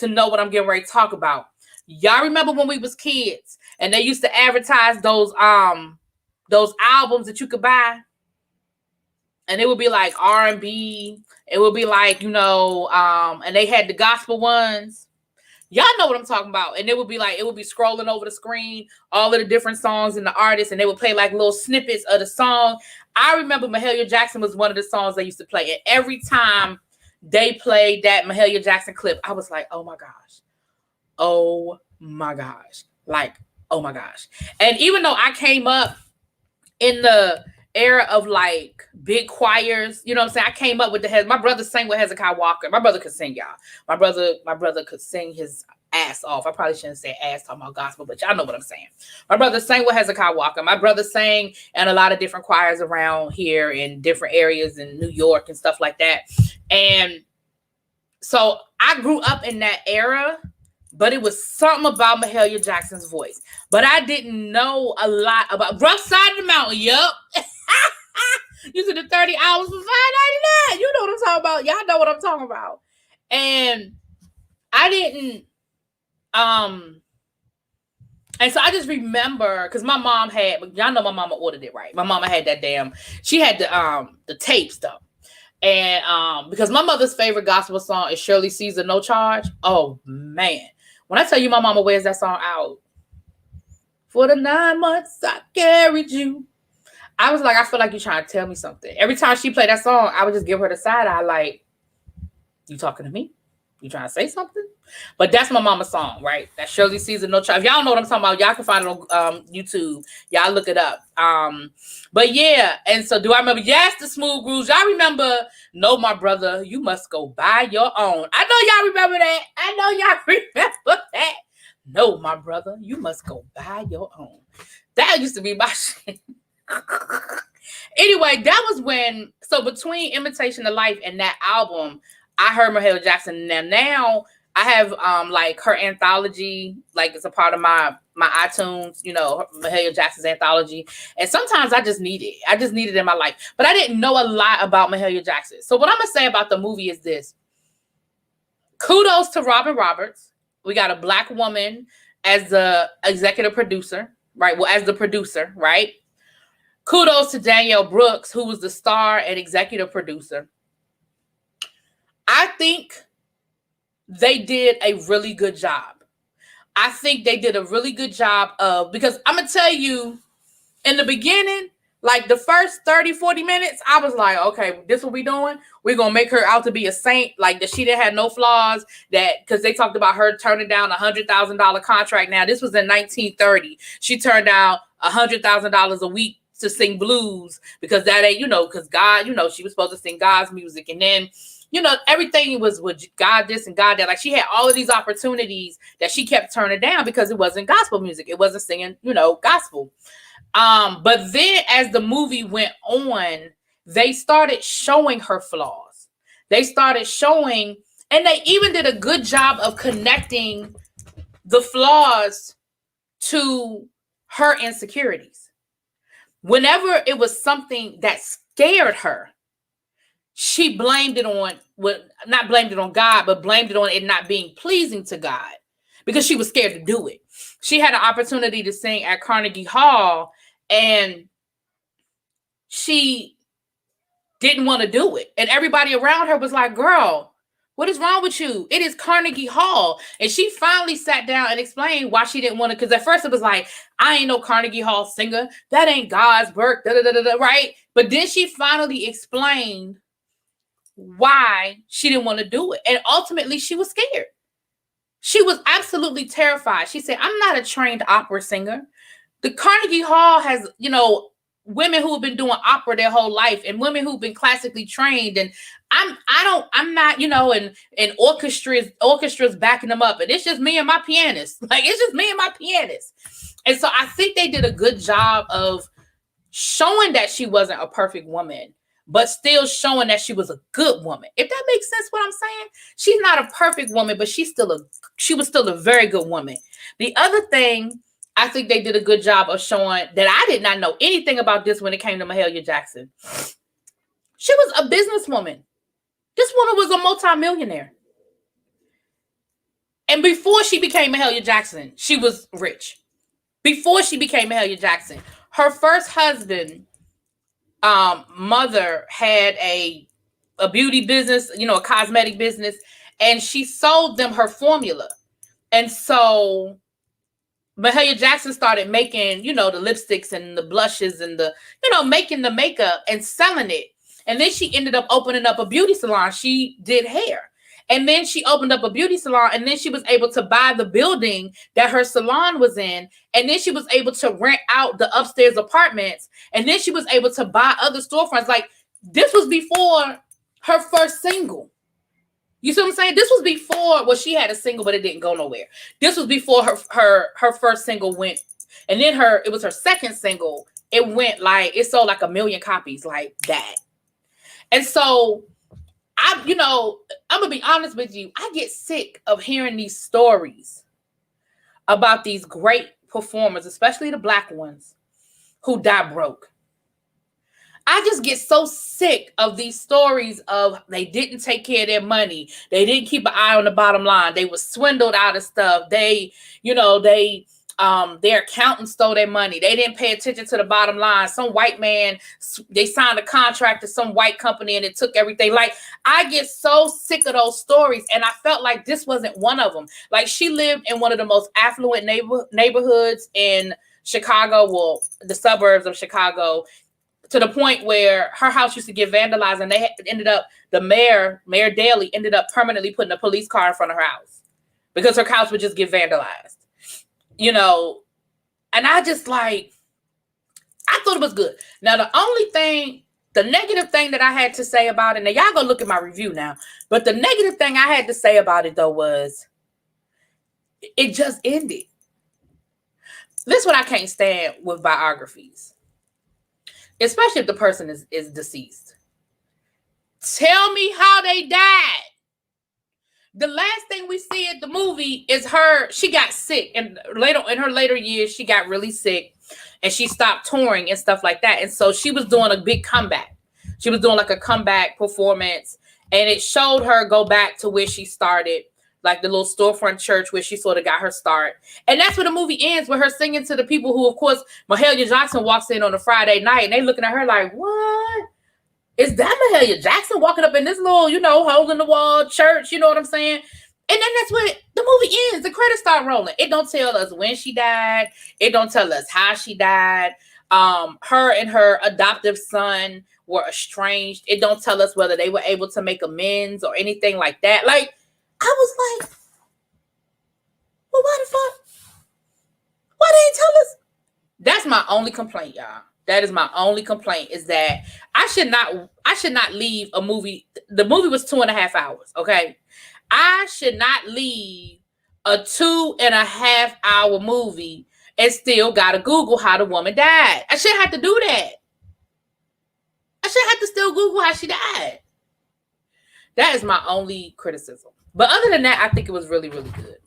know what I'm getting ready to talk about. Y'all remember when we was kids and they used to advertise those albums that you could buy? And it would be like R&B. It would be like, and they had the gospel ones. Y'all know what I'm talking about. And it would be scrolling over the screen, all of the different songs and the artists, and they would play like little snippets of the song. I remember Mahalia Jackson was one of the songs they used to play. And every time they played that Mahalia Jackson clip, I was like, oh my gosh. Oh my gosh. Like, oh my gosh. And even though I came up in the era of like big choirs, you know what I'm saying? I came up with my brother sang with Hezekiah Walker. My brother could sing, y'all. My brother could sing his ass off. I probably shouldn't say ass talking about gospel, but y'all know what I'm saying. My brother sang with Hezekiah Walker. My brother sang in a lot of different choirs around here in different areas in New York and stuff like that. And so I grew up in that era, but it was something about Mahalia Jackson's voice. But I didn't know a lot about Rough Side of the Mountain. Yup. Using the 30 hours for $5.99. You know what I'm talking about. Y'all know what I'm talking about. And I didn't, and so I just remember, because my mom y'all know my mama ordered it, right? My mama had she had the tape stuff. And because my mother's favorite gospel song is Shirley Caesar, No Charge. Oh, man. When I tell you my mama wears that song out, for the 9 months I carried you. I was like, I feel like you're trying to tell me something. Every time she played that song, I would just give her the side eye like, you talking to me? You trying to say something? But that's my mama's song, right? That's Shirley Caesar, No Charge. If y'all know what I'm talking about, y'all can find it on YouTube. Y'all look it up. But yeah, and so do I remember? Yes, the Smooth Grooves. Y'all remember? No, my brother, you must go buy your own. I know y'all remember that. No, my brother, you must go buy your own. That used to be my shit. Anyway, that was when, so between Imitation of Life and that album, I heard Mahalia Jackson. Now I have like her anthology, like it's a part of my iTunes, you know, Mahalia Jackson's anthology. And sometimes I just need it. I just need it in my life. But I didn't know a lot about Mahalia Jackson. So what I'm gonna say about the movie is this. Kudos to Robin Roberts. We got a Black woman as the executive producer, right? Well, as the producer, right? Kudos to Danielle Brooks, who was the star and executive producer. I think they did a really good job. I think they did a really good job of, because I'm going to tell you, in the beginning, like the first 30, 40 minutes, I was like, okay, this what we doing? We're going to make her out to be a saint, like that she didn't have no flaws, that because they talked about her turning down $100,000 contract. Now, this was in 1930. She turned down $100,000 a week to sing blues because that ain't, you know, because God, you know, she was supposed to sing God's music. And then, you know, everything was with God this and God that. Like she had all of these opportunities that she kept turning down because it wasn't gospel music. It wasn't singing, you know, gospel. But then as the movie went on, they started showing her flaws. They started showing, and they even did a good job of connecting the flaws to her insecurities. Whenever it was something that scared her, she blamed it on, well, not blamed it on God, but blamed it on it not being pleasing to God because she was scared to do it. She had an opportunity to sing at Carnegie Hall and she didn't want to do it. And everybody around her was like, girl, what is wrong with you? It is Carnegie Hall. And she finally sat down and explained why she didn't want to. Because at first it was like, I ain't no Carnegie Hall singer. That ain't God's work, right? But then she finally explained why she didn't want to do it. And ultimately she was scared. She was absolutely terrified. She said, I'm not a trained opera singer. The Carnegie Hall has, you know, women who have been doing opera their whole life and women who've been classically trained. And I'm not, you know, and orchestras backing them up. And it's just me and my pianist. Like, it's just me and my pianist. And so I think they did a good job of showing that she wasn't a perfect woman, but still showing that she was a good woman. If that makes sense what I'm saying. She's not a perfect woman, but she was still a very good woman. The other thing I think they did a good job of showing that I did not know anything about this when it came to Mahalia Jackson. She was a businesswoman. This woman was a multimillionaire. And before she became Mahalia Jackson, she was rich. Before she became Mahalia Jackson, her first husband, mother had a beauty business, you know, a cosmetic business, and she sold them her formula. And so Mahalia Jackson started making, you know, the lipsticks and the blushes and the, you know, making the makeup and selling it. And then she ended up opening up a beauty salon. She did hair. And then she opened up a beauty salon. And then she was able to buy the building that her salon was in. And then she was able to rent out the upstairs apartments. And then she was able to buy other storefronts. Like, this was before her first single. You see what I'm saying? This was before, well, she had a single, but it didn't go nowhere. This was before her first single went, and then it was her second single. It went like, it sold like 1 million copies like that. And so I'm gonna be honest with you. I get sick of hearing these stories about these great performers, especially the Black ones who die broke. I just get so sick of these stories of they didn't take care of their money. They didn't keep an eye on the bottom line. They were swindled out of stuff. Their accountant stole their money. They didn't pay attention to the bottom line. Some white man, they signed a contract to some white company and it took everything. Like, I get so sick of those stories. And I felt like this wasn't one of them. Like, she lived in one of the most affluent neighborhoods in Chicago, well, the suburbs of Chicago, to the point where her house used to get vandalized, and they ended up, the Mayor Daley ended up permanently putting a police car in front of her house because her house would just get vandalized, you know. And I just like, I thought it was good. Now, the negative thing that I had to say about it, now y'all go look at my review now, but the negative thing I had to say about it though was it just ended. This is what I can't stand with biographies, especially if the person is deceased. Tell me how they died. The last thing we see at the movie is her. She got sick, and later in her later years, she got really sick, and she stopped touring and stuff like that. And so she was doing a big comeback. She was doing like a comeback performance, and it showed her go back to where she started, like the little storefront church where she sort of got her start. And that's where the movie ends, with her singing to the people who, of course, Mahalia Jackson walks in on a Friday night, and they looking at her like, what? Is that Mahalia Jackson walking up in this little, hole in the wall church? You know what I'm saying? And then that's when the movie ends. The credits start rolling. It don't tell us when she died. It don't tell us how she died. Her and her adoptive son were estranged. It don't tell us whether they were able to make amends or anything like that. Like, I was like, well, why the fuck? Why they ain't tell us? That's my only complaint, y'all. That is my only complaint, is that I should not leave a movie. The movie was 2.5 hours. Okay. I should not leave a 2.5 hour movie and still gotta Google how the woman died. I shouldn't have to do that. I shouldn't have to still Google how she died. That is my only criticism. But other than that, I think it was really, really good.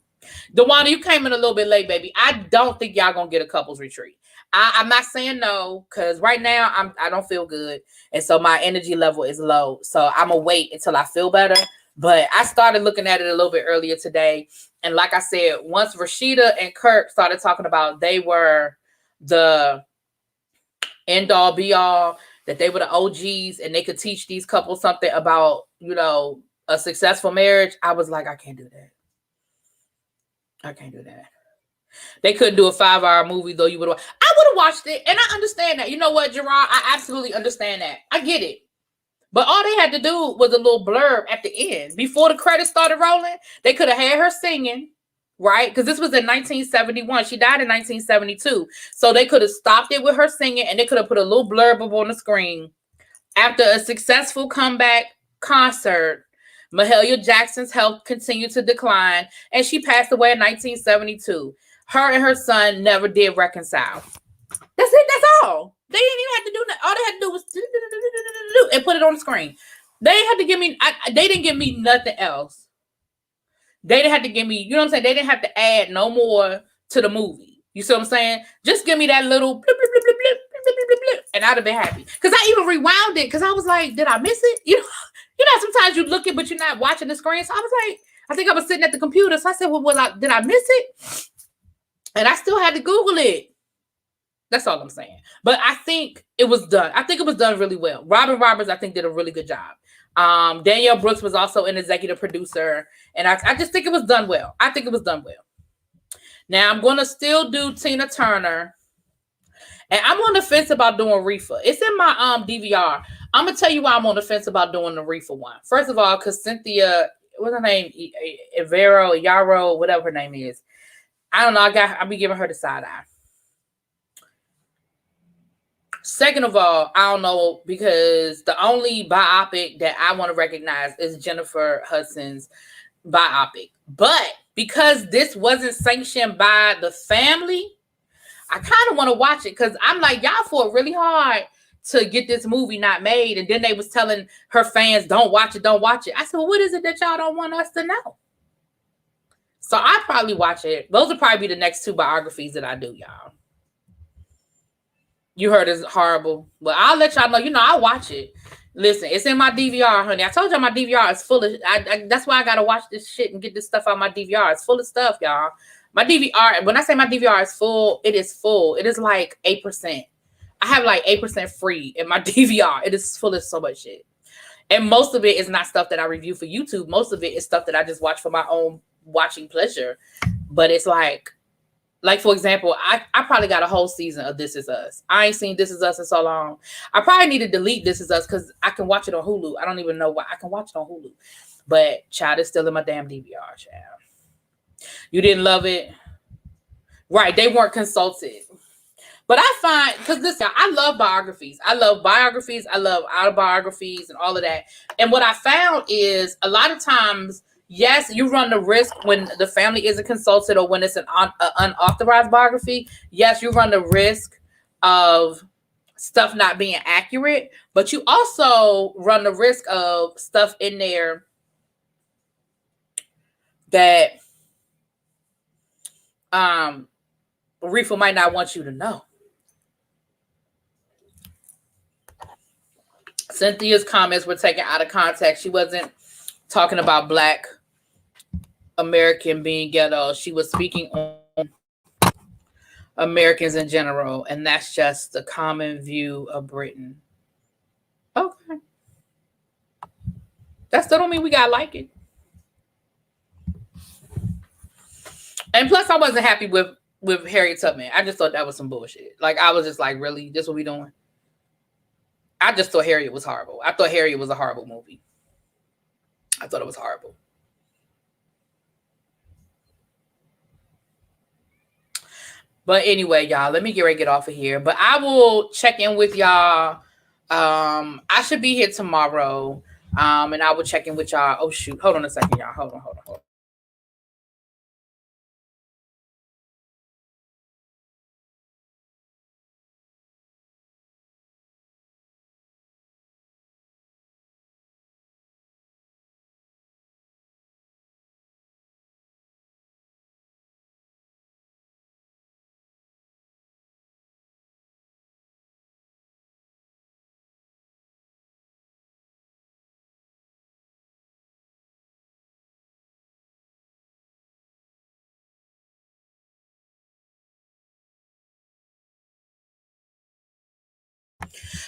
DeWanda, you came in a little bit late, baby. I don't think y'all gonna get a couples retreat. I'm not saying no, because right now I don't feel good. And so my energy level is low. So I'm going to wait until I feel better. But I started looking at it a little bit earlier today. And like I said, once Rashida and Kirk started talking about they were the end all be all, that they were the OGs and they could teach these couples something about, a successful marriage, I was like, I can't do that. I can't do that. They couldn't do a 5-hour movie, though. I would have watched it, and I understand that. You know what, Gerard? I absolutely understand that. I get it. But all they had to do was a little blurb at the end. Before the credits started rolling, they could have had her singing, right? Because this was in 1971. She died in 1972. So they could have stopped it with her singing, and they could have put a little blurb up on the screen. After a successful comeback concert, Mahalia Jackson's health continued to decline, and she passed away in 1972. Her and her son never did reconcile. That's it. That's all. They didn't even have to do that. All they had to do was and put it on the screen. They didn't have to give me. They didn't give me nothing else. They didn't have to give me. You know what I'm saying? They didn't have to add no more to the movie. You see what I'm saying? Just give me that little blip, blip, blip, blip, blip, blip, blip, blip, and I'd have been happy. Because I even rewound it because I was like, did I miss it? You know, sometimes you look it, but you're not watching the screen. So I was like, I think I was sitting at the computer. So I said, well, did I miss it? And I still had to Google it. That's all I'm saying. But I think it was done. I think it was done really well. Robin Roberts, I think, did a really good job. Danielle Brooks was also an executive producer. And I just think it was done well. I think it was done well. Now, I'm going to still do Tina Turner. And I'm on the fence about doing Reefer. It's in my DVR. I'm going to tell you why I'm on the fence about doing the Reefer one. First of all, because Cynthia, what's her name? Yaro, whatever her name is. I don't know. I'll be giving her the side eye. Second of all, I don't know, because the only biopic that I want to recognize is Jennifer Hudson's biopic. But because this wasn't sanctioned by the family, I kind of want to watch it, because I'm like, y'all fought really hard to get this movie not made. And then they was telling her fans, don't watch it, don't watch it. I said, well, what is it that y'all don't want us to know? So I'll probably watch it. Those will probably be the next 2 biographies that I do, y'all. You heard it's horrible. But I'll let y'all know. I'll watch it. Listen, it's in my DVR, honey. I told y'all my DVR is full of... that's why I got to watch this shit and get this stuff out of my DVR. It's full of stuff, y'all. My DVR... When I say my DVR is full, it is full. It is like 8%. I have like 8% free in my DVR. It is full of so much shit. And most of it is not stuff that I review for YouTube. Most of it is stuff that I just watch for my own watching pleasure. But it's like, for example, I probably got a whole season of This Is Us. I ain't seen This Is Us in so long. I probably need to delete This Is Us because I can watch it on Hulu. I don't even know why. I can watch it on Hulu. But, child, it's still in my damn DVR, child. You didn't love it? Right, they weren't consulted. But I find, because listen, I love biographies. I love autobiographies and all of that. And what I found is a lot of times Yes, you run the risk when the family isn't consulted or when it's an unauthorized biography. Yes, you run the risk of stuff not being accurate, but you also run the risk of stuff in there that Reefa might not want you to know. Cynthia's comments were taken out of context. She wasn't talking about Black American being ghetto. She was speaking on Americans in general, and that's just the common view of Britain. Okay. That still don't mean we gotta like it. And plus, I wasn't happy with Harriet Tubman. I just thought that was some bullshit. Like, I was just like, really? This what we doing? I just thought Harriet was horrible. I thought Harriet was a horrible movie. I thought it was horrible. But anyway, y'all, let me get ready to get off of here. But I will check in with y'all. I should be here tomorrow. And I will check in with y'all. Oh, shoot. Hold on a second, y'all. Hold on.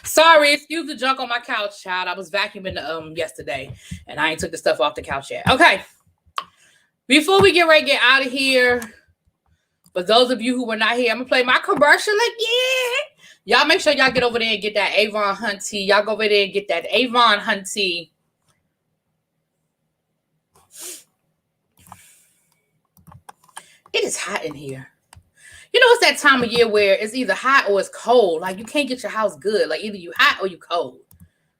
Sorry, excuse the junk on my couch, child. I was vacuuming yesterday, and I ain't took the stuff off the couch yet. Okay. Before we get ready to get out of here, for those of you who were not here, I'm gonna play my commercial again. Y'all make sure y'all get over there and get that Avon Hunt tea. Y'all go over there and get that Avon Hunt tea. It is hot in here. You know, it's that time of year where it's either hot or it's cold. Like, you can't get your house good. Like, either you hot or you cold.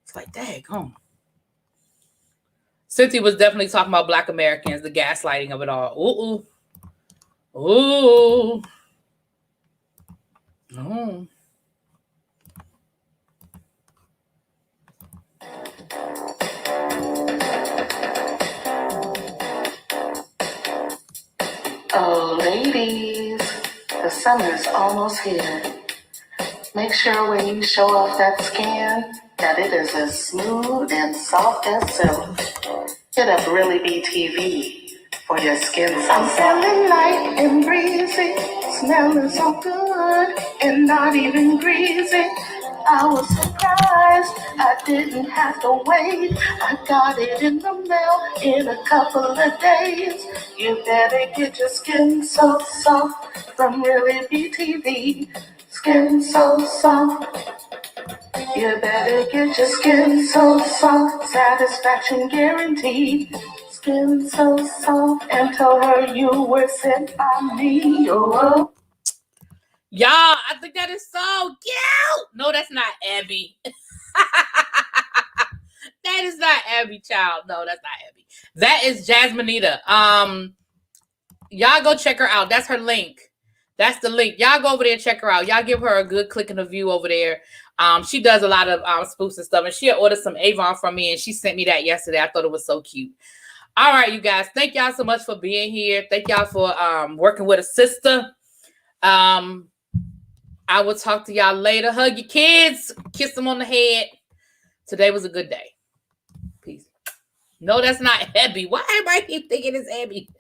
It's like, daggone. Cynthia was definitely talking about Black Americans, the gaslighting of it all. Ooh. No. Oh, ladies, the summer's almost here. Make sure when you show off that skin that it is as smooth and soft as silk. Hit up ReallyBTV for your skin. I'm feeling light and breezy, smelling so good and not even greasy. I was surprised I didn't have to wait. I got it in the mail in a couple of days. You better get your skin so soft from ReallyBTV. Skin so soft. You better get your skin so soft. Satisfaction guaranteed. Skin so soft. And tell her you were sent by me. Oh. Y'all, I think that is so cute. No, that's not Abby. That is not Abby, child. No, that's not Abby. That is Jasminita. Y'all go check her out. That's her link. That's the link. Y'all go over there and check her out. Y'all give her a good click and a view over there. She does a lot of spoofs and stuff, and she ordered some Avon from me, and she sent me that yesterday. I thought it was so cute. All right, you guys. Thank y'all so much for being here. Thank y'all for working with a sister. I will talk to y'all later. Hug your kids. Kiss them on the head. Today was a good day. Peace. No, that's not Abby. Why everybody keep thinking it's Abby?